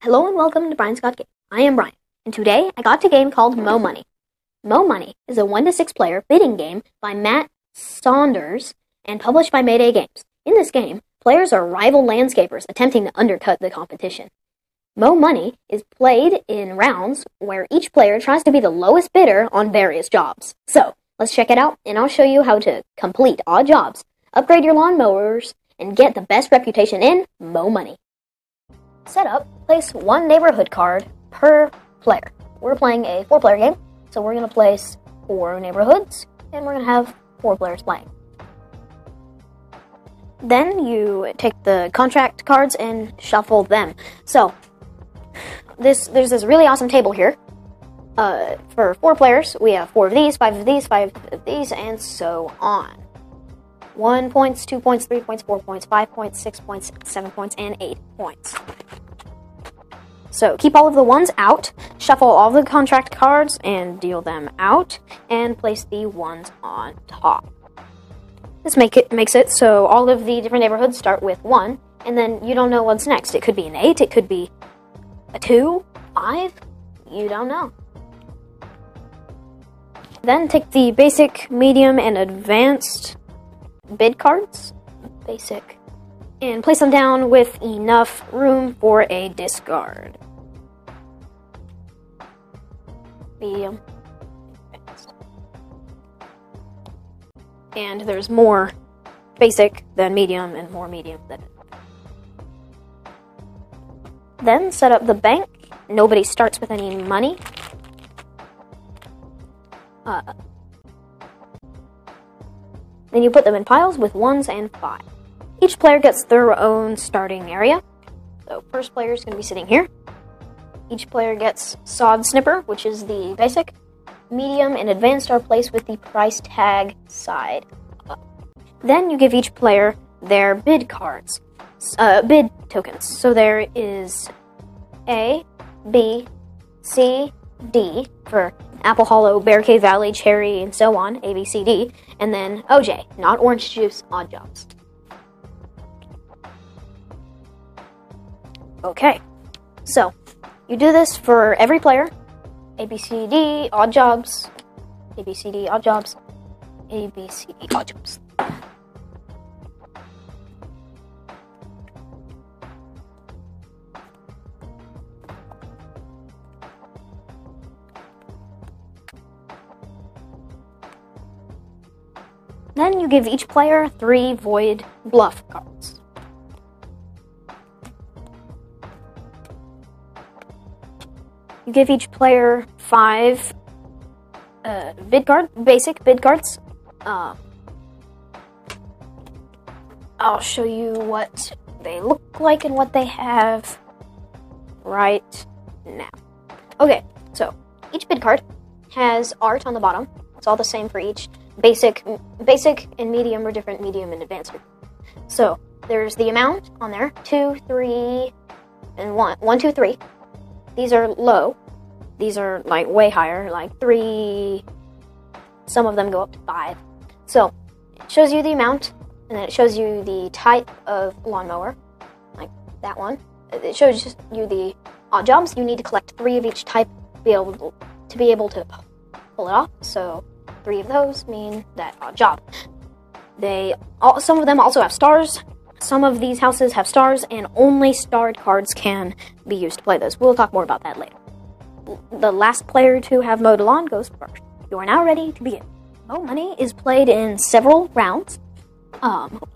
Hello and welcome to Brian's Got Game. I am Brian, and today I got a game called Mow Money. Mow Money is a 1 to 6 player bidding game by Matt Saunders and published by Mayday Games. In this game, players are rival landscapers attempting to undercut the competition. Mow Money is played in rounds where each player tries to be the lowest bidder on various jobs. So, let's check it out, and I'll show you how to complete odd jobs, upgrade your lawnmowers, and get the best reputation in Mow Money. Setup, place 1 neighborhood card per player. We're playing a 4-player game, so we're going to place 4 neighborhoods, and we're going to have 4 players playing. Then you take the contract cards and shuffle them. So, there's this really awesome table here. For 4 players, we have 4 of these, 5 of these, 5 of these, and so on. 1 points, 2 points, 3 points, 4 points, 5 points, 6 points, 7 points, and 8 points. So keep all of the ones out, shuffle all the contract cards and deal them out, and place the ones on top. This makes it so all of the different neighborhoods start with 1, and then you don't know what's next. It could be an 8, it could be a 2, 5, you don't know. Then take the basic, medium, and advanced bid cards, basic, and place them down with enough room for a discard. Medium, advanced. And there's more basic than medium and more medium than advanced. Then set up the bank. Nobody starts with any money. Then you put them in piles with 1s and 5. Each player gets their own starting area. So first player is going to be sitting here. Each player gets sod snipper, which is the basic. Medium and advanced are placed with the price tag side up. Then you give each player their bid cards, bid tokens. So there is A, B, C, D for Apple Hollow, Bear Cave Valley, Cherry, and so on, A, B, C, D, and then OJ, not orange juice, odd jobs. Okay, so you do this for every player. A, B, C, D, odd jobs, A, B, C, D, odd jobs, A, B, C, D, odd jobs. Then you give each player 3 void bluff cards. You give each player 5 basic bid cards. I'll show you what they look like and what they have right now. Okay, so each bid card has art on the bottom. It's all the same for each. Basic and medium are different, medium and advanced. So there's the amount on there, 2, 3, and 1. 1, 2, 3. These are low. These are like way higher, like 3. Some of them go up to 5. So it shows you the amount, and then it shows you the type of lawnmower, like that one. It shows you the odd jobs. You need to collect 3 of each type to be able to pull it off. So 3 of those mean that odd job. Some of them also have stars. Some of these houses have stars, and only starred cards can be used to play those. We'll talk more about that later. The last player to have mowed a lawn goes first. You are now ready to begin. Mow Money is played in several rounds,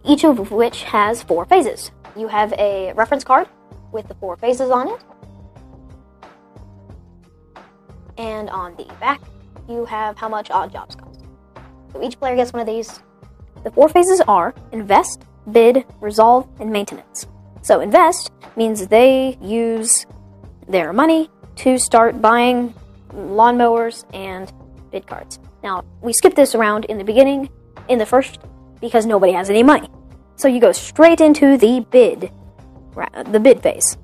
each of which has 4 phases. You have a reference card with the 4 phases on it, and on the back you have how much odd jobs cost. So each player gets one of these. The 4 phases are invest, bid, resolve, and maintenance. So invest means they use their money to start buying lawnmowers and bid cards. Now, we skip this around in the beginning, in the first, because nobody has any money. So you go straight into the bid phase.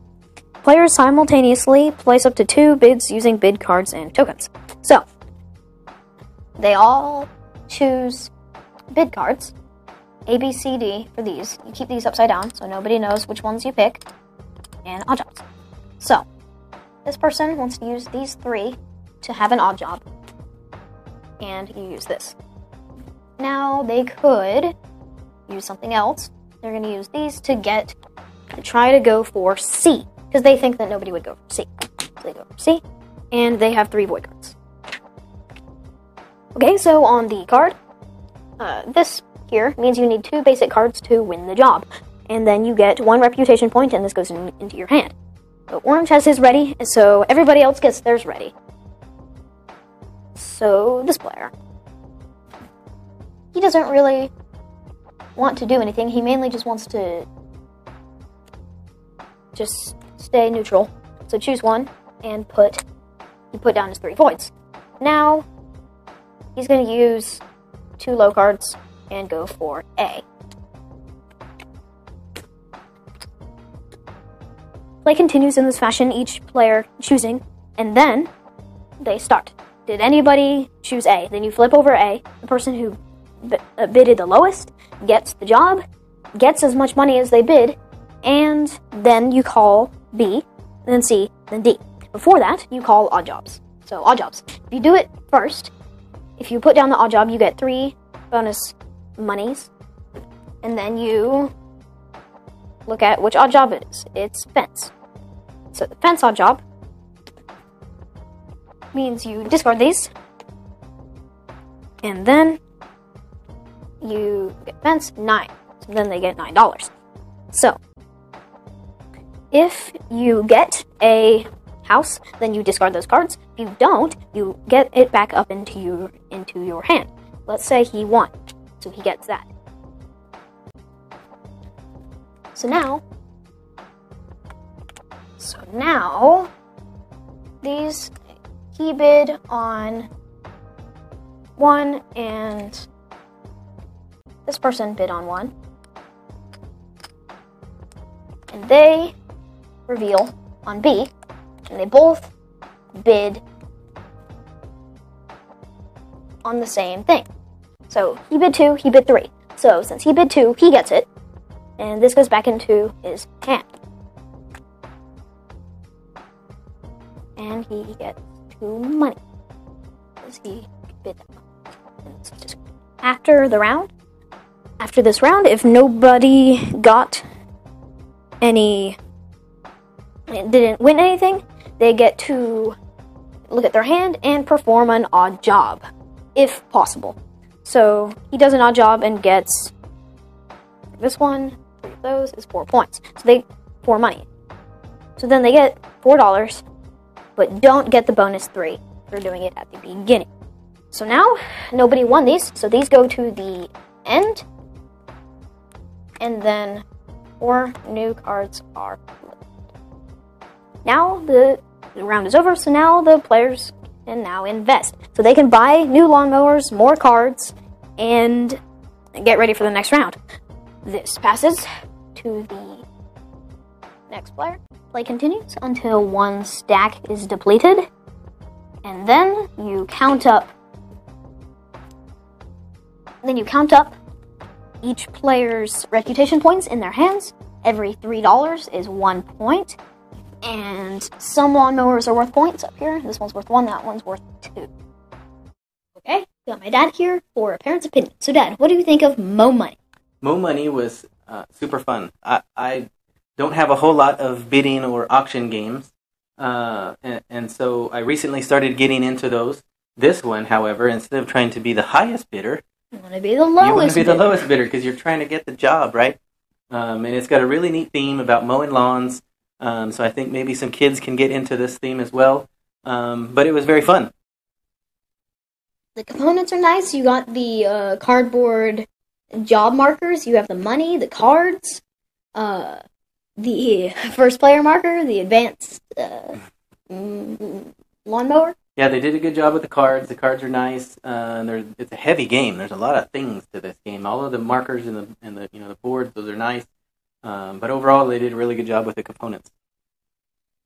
Players simultaneously place up to 2 bids using bid cards and tokens. So, they all choose bid cards, A, B, C, D for these. You keep these upside down so nobody knows which ones you pick, and odd jobs. So, this person wants to use these 3 to have an odd job, and you use this. Now they could use something else. They're going to use these to try to go for C, because they think that nobody would go for C. So they go for C, and they have 3 void cards. Okay, so on the card, this here means you need 2 basic cards to win the job, and then you get 1 reputation point, and this goes into your hand. So Orange has his ready, so everybody else gets theirs ready. So this player, he doesn't really want to do anything. He mainly just wants to just stay neutral. So choose 1 and he put down his 3 voids. Now he's going to use 2 low cards and go for A. Play continues in this fashion, each player choosing, and then they start. Did anybody choose A? Then you flip over A. The person who bidded the lowest gets the job, gets as much money as they bid, and then you call B, then C, then D. Before that, you call odd jobs. So odd jobs. If you do it first, if you put down the odd job, you get 3 bonus monies, and then you look at which odd job it is. It's fence. So the fence odd job means you discard these, and then you get fence 9. So then they get $9. So if you get a house, then you discard those cards. If you don't, you get it back up into your hand. Let's say he won, so he gets that. So now these, he bid on 1, and this person bid on 1, and they reveal on B, and they both bid on the same thing. So he bid 2, he bid 3. So since he bid 2, he gets it, and this goes back into his hand. And he gets 2 money, because he bid that much. After this round, if nobody didn't win anything, they get to look at their hand and perform an odd job, if possible. So he does an odd job and gets this one. 3 of those is 4 points. So they 4 money. So then they get $4, but don't get the bonus 3 for doing it at the beginning. So now nobody won these, so these go to the end, and then 4 new cards are flipped. Now the round is over, so now the players can now invest. So they can buy new lawnmowers, more cards, and get ready for the next round. This passes to the next player. Play continues until 1 stack is depleted, and then you count up. Each player's reputation points in their hands. Every $3 is 1 point, and some lawnmowers are worth points up here. This one's worth 1, that one's worth 2. Okay, got my dad here for a parent's opinion. So Dad, what do you think of Mo Money? Mo Money was super fun. I don't have a whole lot of bidding or auction games, and so I recently started getting into those. This one, however, instead of trying to be the highest bidder, you want to be the lowest bidder. You want to be the lowest bidder because you're trying to get the job, right? And it's got a really neat theme about mowing lawns, so I think maybe some kids can get into this theme as well. But it was very fun. The components are nice. You got the cardboard job markers. You have the money, the cards, the first player marker, the advanced lawnmower. Yeah, they did a good job with the cards. The cards are nice. It's a heavy game. There's a lot of things to this game. All of the markers and the boards, those are nice. But overall, they did a really good job with the components.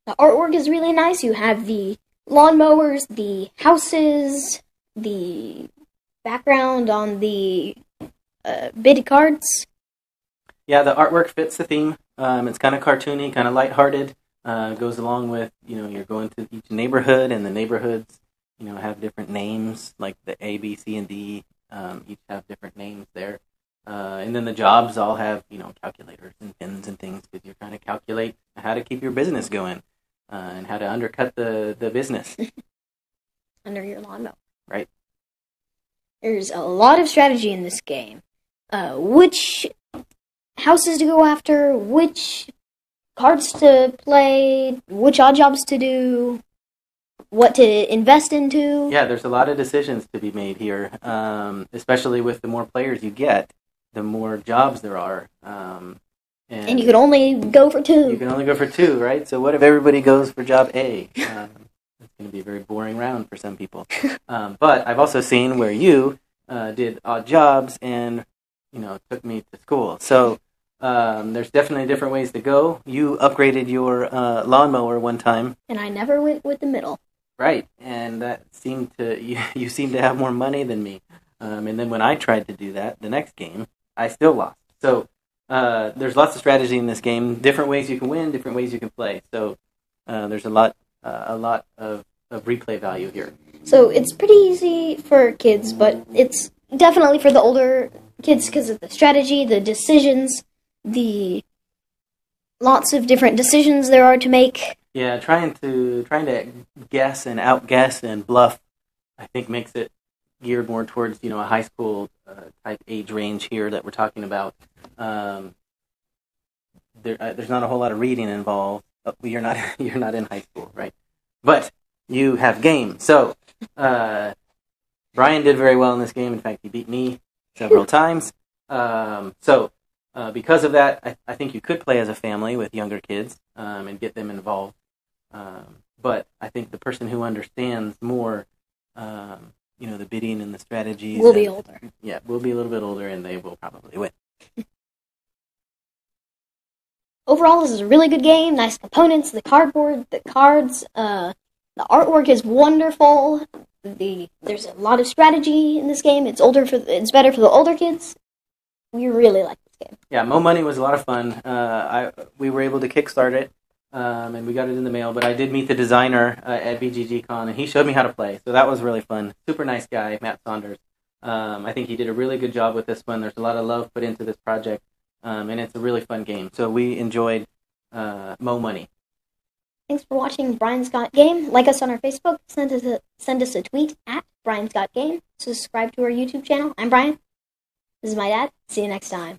The artwork is really nice. You have the lawnmowers, the houses, the background on the bid cards. Yeah, the artwork fits the theme. It's kind of cartoony, kind of lighthearted. goes along with, you're going to each neighborhood, and the neighborhoods, have different names, like the A, B, C, and D, each have different names there. And then the jobs all have, calculators and pins and things, because you're trying to calculate how to keep your business going, and how to undercut the business. Under your lawnmower. Right. There's a lot of strategy in this game. Which houses to go after, which cards to play, which odd jobs to do, what to invest into. Yeah, there's a lot of decisions to be made here, especially with the more players you get, the more jobs there are. And you can only go for 2. You can only go for 2, right? So what if everybody goes for job A? It's going to be a very boring round for some people. But I've also seen where you did odd jobs and, took me to school. So there's definitely different ways to go. You upgraded your lawnmower one time. And I never went with the middle. Right, and that seemed to you seemed to have more money than me. And then when I tried to do that, the next game, I still lost. So there's lots of strategy in this game. Different ways you can win, different ways you can play. So there's a lot of replay value here. So it's pretty easy for kids, but it's definitely for the older kids because of the strategy, the decisions, the lots of different decisions there are to make. Yeah, trying to guess and outguess and bluff, I think makes it geared more towards a high school type age range here that we're talking about. There's not a whole lot of reading involved. You're not in high school, right? But you have game. So Brian did very well in this game. In fact, he beat me several times. So because of that, I think you could play as a family with younger kids and get them involved. But I think the person who understands more, the bidding and the strategies will be older. Yeah, will be a little bit older, and they will probably win. Overall, this is a really good game. Nice components, the cardboard, the cards. The artwork is wonderful. There's a lot of strategy in this game. It's better for the older kids. We really like this game. Yeah, Mo Money was a lot of fun. We were able to kickstart it, and we got it in the mail. But I did meet the designer at BGGCon, and he showed me how to play. So that was really fun. Super nice guy, Matt Saunders. I think he did a really good job with this one. There's a lot of love put into this project, and it's a really fun game. So we enjoyed Mo Money. Thanks for watching Brian's Got Game. Like us on our Facebook. Send us a tweet at Brian's Got Game. Subscribe to our YouTube channel. I'm Brian. This is my dad. See you next time.